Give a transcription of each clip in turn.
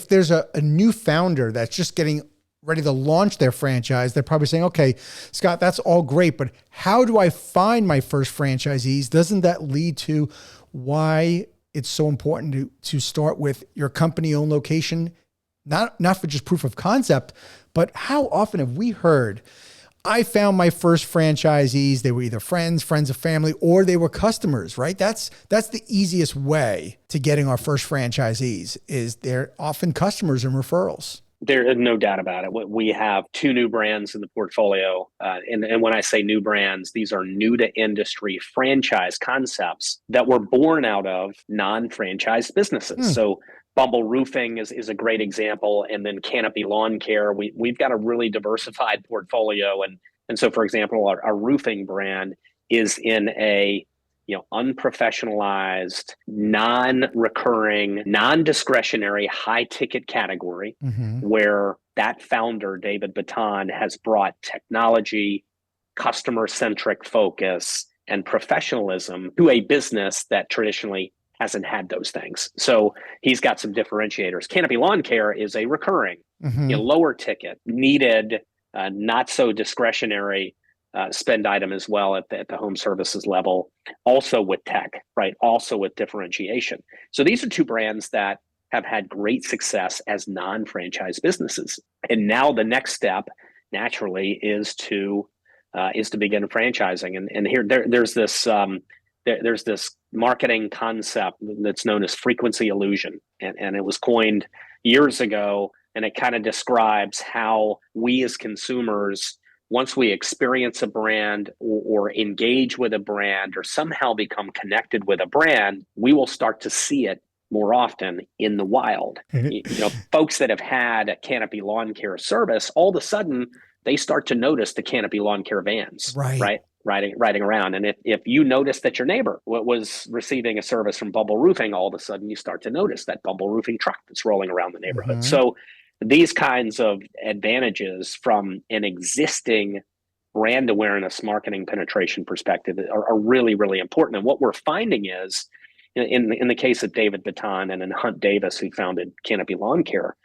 if there's a new founder that's just getting ready to launch their franchise, they're probably saying, okay, Scott, that's all great, but how do I find my first franchisees? Doesn't that lead to why it's so important to start with your company-owned location? Not for just proof of concept, but how often have we heard, I found my first franchisees, they were either friends of family, or they were customers, right? That's the easiest way to getting our first franchisees, is they're often customers and referrals. There is no doubt about it. We have 2 new brands in the portfolio. And when I say new brands, these are new to industry franchise concepts that were born out of non-franchise businesses. So Bumble Roofing is a great example. And then Canopy Lawn Care. We've got a really diversified portfolio. And so, for example, our roofing brand is in a unprofessionalized, non-recurring, non-discretionary, high-ticket category where that founder, David Baton, has brought technology, customer-centric focus, and professionalism to a business that traditionally hasn't had those things. So he's got some differentiators. Canopy Lawn Care is a recurring, lower ticket, needed, not so discretionary spend item as well at the home services level, also with tech, right? Also with differentiation. So these are 2 brands that have had great success as non-franchise businesses. And now the next step naturally is to begin franchising. And here there's this marketing concept that's known as frequency illusion. And it was coined years ago, and it kind of describes how we as consumers, once we experience a brand or engage with a brand or somehow become connected with a brand, we will start to see it more often in the wild. Folks that have had a Canopy Lawn Care service, all of a sudden they start to notice the Canopy Lawn Care vans, right? Riding around. And if you notice that your neighbor was receiving a service from Bumble Roofing, all of a sudden you start to notice that Bumble Roofing truck that's rolling around the neighborhood. So these kinds of advantages from an existing brand awareness marketing penetration perspective are really, really important. And what we're finding is, in the case of David Baton and Hunt Davis, who founded Canopy Lawn Care,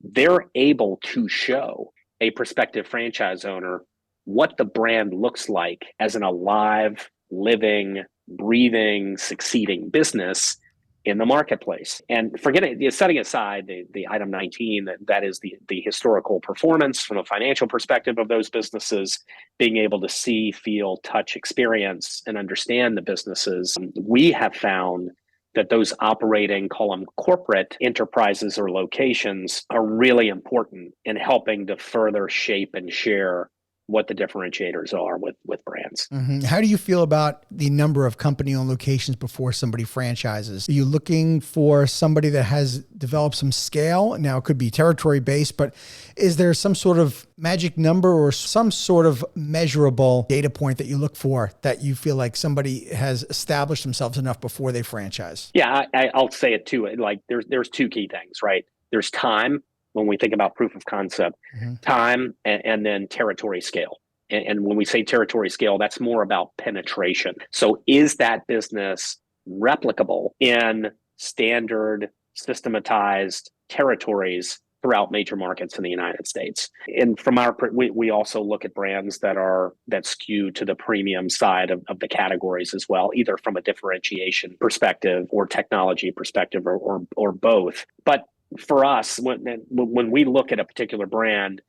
they're able to show a prospective franchise owner what the brand looks like as an alive, living, breathing, succeeding business in the marketplace. And setting aside the item 19, that is the historical performance from a financial perspective of those businesses, being able to see, feel, touch, experience, and understand the businesses, we have found that those operating, call them corporate enterprises or locations, are really important in helping to further shape and share what the differentiators are with brands. How do you feel about the number of company-owned locations before somebody franchises? Are you looking for somebody that has developed some scale? Now, it could be territory-based, but is there some sort of magic number or some sort of measurable data point that you look for that you feel like somebody has established themselves enough before they franchise? Yeah, I'll say it too. Like there's 2 key things, right? There's time. When we think about proof of concept, time and then territory scale. And when we say territory scale, that's more about penetration. So is that business replicable in standard systematized territories throughout major markets in the United States? And from we also look at brands that skew to the premium side of the categories as well, either from a differentiation perspective or technology perspective or both. But for us, when we look at a particular brand,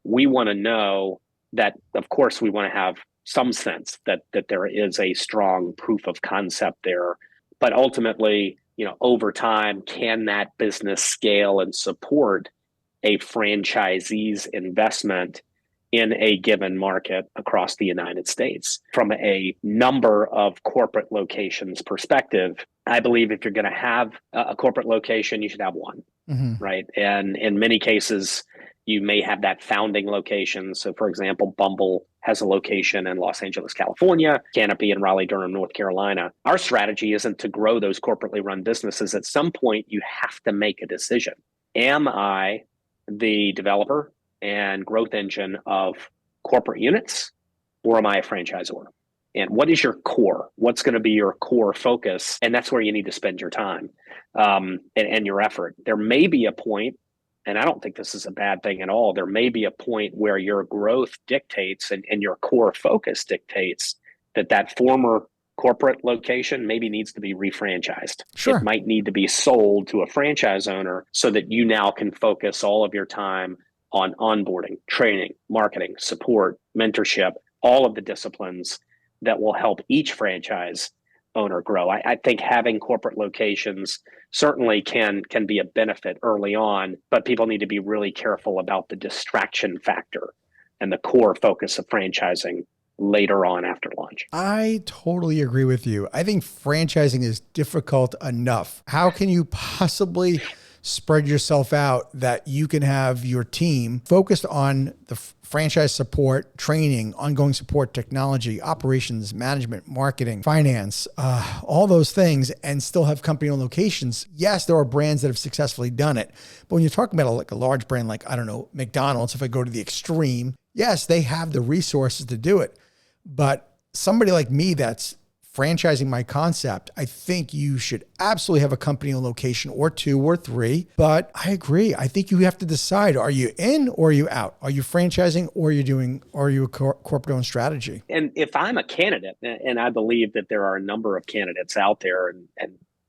we want to know that, of course, we want to have some sense that there is a strong proof of concept there. But ultimately, over time, can that business scale and support a franchisee's investment in a given market across the United States? From a number of corporate locations perspective, I believe if you're going to have a corporate location, you should have one. Right. And in many cases, you may have that founding location. So, for example, Bumble has a location in Los Angeles, California, Canopy in Raleigh-Durham, North Carolina. Our strategy isn't to grow those corporately run businesses. At some point, you have to make a decision. Am I the developer and growth engine of corporate units, or am I a franchisor? And what is your core? What's going to be your core focus? And that's where you need to spend your time and your effort. There may be a point and I don't think this is a bad thing at all, there may be a point where your growth dictates and your core focus dictates that former corporate location maybe needs to be refranchised. It Sure. might need to be sold to a franchise owner so that you now can focus all of your time on onboarding, training, marketing, support, mentorship, all of the disciplines that will help each franchise owner grow. I think having corporate locations certainly can be a benefit early on, but people need to be really careful about the distraction factor and the core focus of franchising later on after launch. I totally agree with you. I think franchising is difficult enough. How can you possibly spread yourself out that you can have your team focused on the franchise support, training, ongoing support, technology, operations, management, marketing, finance, all those things, and still have company-owned locations? Yes, there are brands that have successfully done it. But when you're talking about a large brand like, I don't know, McDonald's, if I go to the extreme, yes, they have the resources to do it. But somebody like me that's franchising my concept, I think you should absolutely have a company on location or 2 or 3. But I agree. I think you have to decide, are you in or are you out? Are you franchising or are you a corporate owned strategy? And if I'm a candidate, and I believe that there are a number of candidates out there and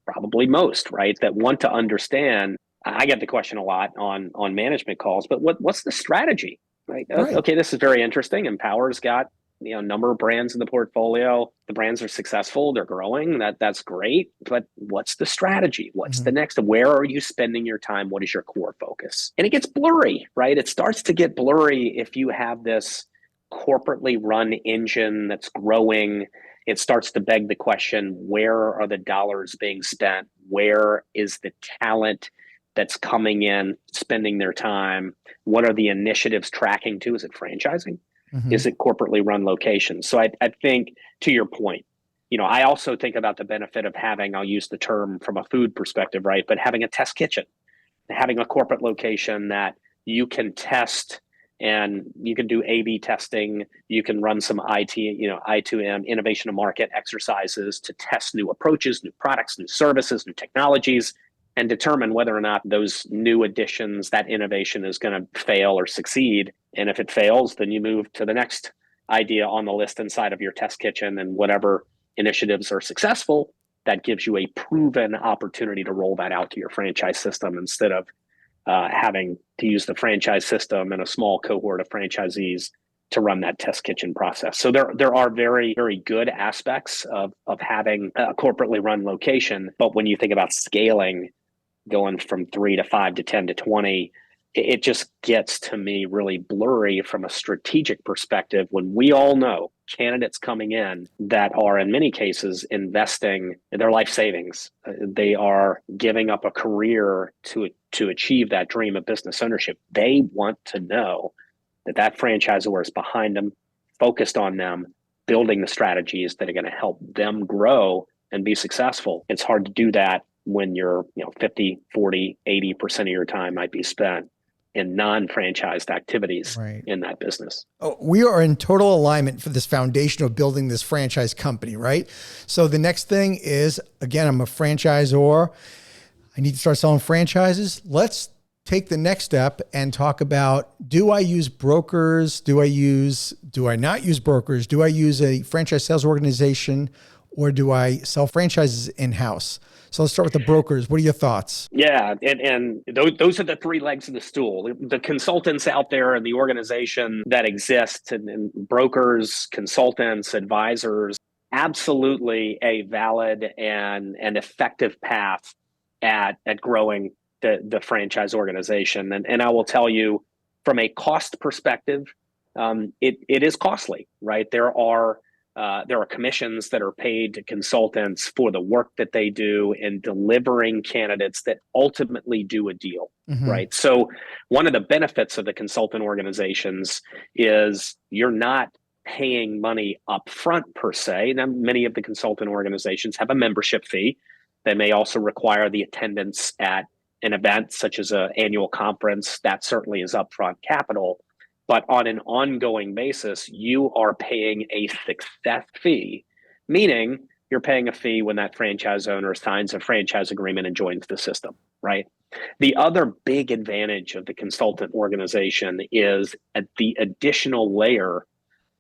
probably most, right, that want to understand, I get the question a lot on management calls, but what's the strategy? Right. Right. Okay, this is very interesting. Empower's got a number of brands in the portfolio. The brands are successful. They're growing. That's great. But what's the strategy? What's the next? Where are you spending your time? What is your core focus? And it gets blurry, right? It starts to get blurry if you have this corporately run engine that's growing. It starts to beg the question, where are the dollars being spent? Where is the talent that's coming in, spending their time? What are the initiatives tracking to? Is it franchising? Is it corporately run locations? So I think, to your point, I also think about the benefit of having, I'll use the term from a food perspective, right? But having a test kitchen, having a corporate location that you can test and you can do A/B testing. You can run some I2M, innovation to market exercises to test new approaches, new products, new services, new technologies, and determine whether or not those new additions, that innovation is going to fail or succeed. And if it fails, then you move to the next idea on the list inside of your test kitchen, and whatever initiatives are successful, that gives you a proven opportunity to roll that out to your franchise system instead of having to use the franchise system and a small cohort of franchisees to run that test kitchen process. So there are very, very good aspects of having a corporately run location. But when you think about scaling, going from 3 to 5 to 10 to 20, it just gets to me really blurry from a strategic perspective when we all know candidates coming in that are in many cases investing their life savings. They are giving up a career to achieve that dream of business ownership. They want to know that franchisor is behind them, focused on them, building the strategies that are going to help them grow and be successful. It's hard to do that when you're 50, 40, 80% of your time might be spent in non-franchised activities in that business. Oh, we are in total alignment for this foundation of building this franchise company, right? So the next thing is, again, I'm a franchisor. I need to start selling franchises. Let's take the next step and talk about, do I use brokers? Do I not use brokers? Do I use a franchise sales organization, or do I sell franchises in-house? So let's start with the brokers. What are your thoughts? Yeah, and those are the 3 legs of the stool. The consultants out there and the organization that exists, and brokers, consultants, advisors, absolutely a valid and effective path at growing the franchise organization. And I will tell you, from a cost perspective, it is costly, right? There are commissions that are paid to consultants for the work that they do in delivering candidates that ultimately do a deal, right? So one of the benefits of the consultant organizations is you're not paying money up front per se. Now, many of the consultant organizations have a membership fee. They may also require the attendance at an event such as an annual conference. That certainly is upfront capital. But on an ongoing basis, you are paying a success fee, meaning you're paying a fee when that franchise owner signs a franchise agreement and joins the system, right? The other big advantage of the consultant organization is the additional layer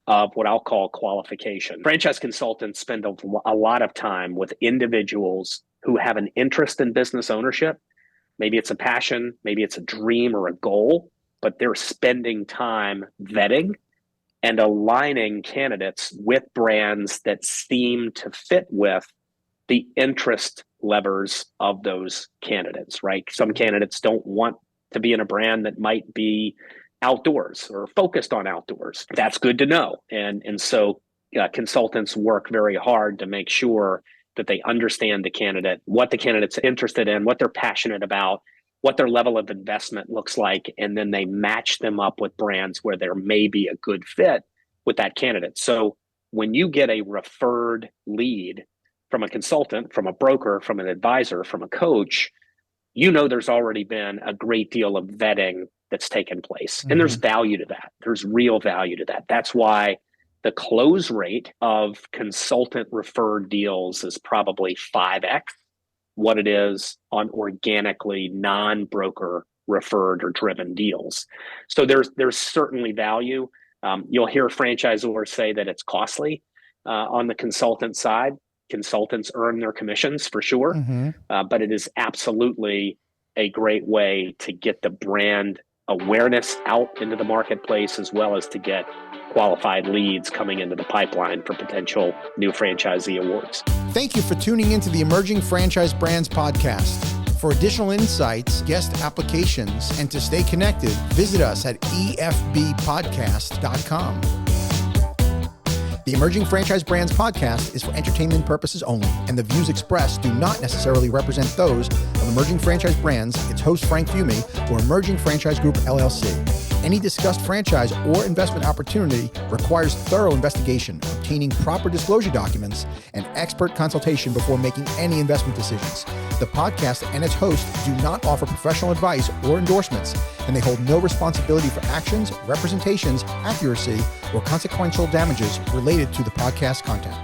of what I'll call qualification. Franchise consultants spend a lot of time with individuals who have an interest in business ownership. Maybe it's a passion, maybe it's a dream or a goal, but they're spending time vetting and aligning candidates with brands that seem to fit with the interest levers of those candidates, right? Some candidates don't want to be in a brand that might be outdoors or focused on outdoors. That's good to know. And so consultants work very hard to make sure that they understand the candidate, what the candidate's interested in, what they're passionate about, what their level of investment looks like, and then they match them up with brands where there may be a good fit with that candidate. So when you get a referred lead from a consultant, from a broker, from an advisor, from a coach, you know there's already been a great deal of vetting that's taken place. And there's value to that. There's real value to that. That's why the close rate of consultant referred deals is probably 5x what it is on organically non-broker referred or driven deals. So there's certainly value. You'll hear franchisors say that it's costly on the consultant side. Consultants earn their commissions for sure, but it is absolutely a great way to get the brand awareness out into the marketplace, as well as to get qualified leads coming into the pipeline for potential new franchisee awards. Thank you for tuning into the Emerging Franchise Brands podcast. For additional insights, guest applications, and to stay connected, visit us at efbpodcast.com. The Emerging Franchise Brands podcast is for entertainment purposes only, and the views expressed do not necessarily represent those of Emerging Franchise Brands, its host Frank Fiume, or Emerging Franchise Group, LLC. Any discussed franchise or investment opportunity requires thorough investigation, obtaining proper disclosure documents, and expert consultation before making any investment decisions. The podcast and its host do not offer professional advice or endorsements, and they hold no responsibility for actions, representations, accuracy, or consequential damages related to the podcast content.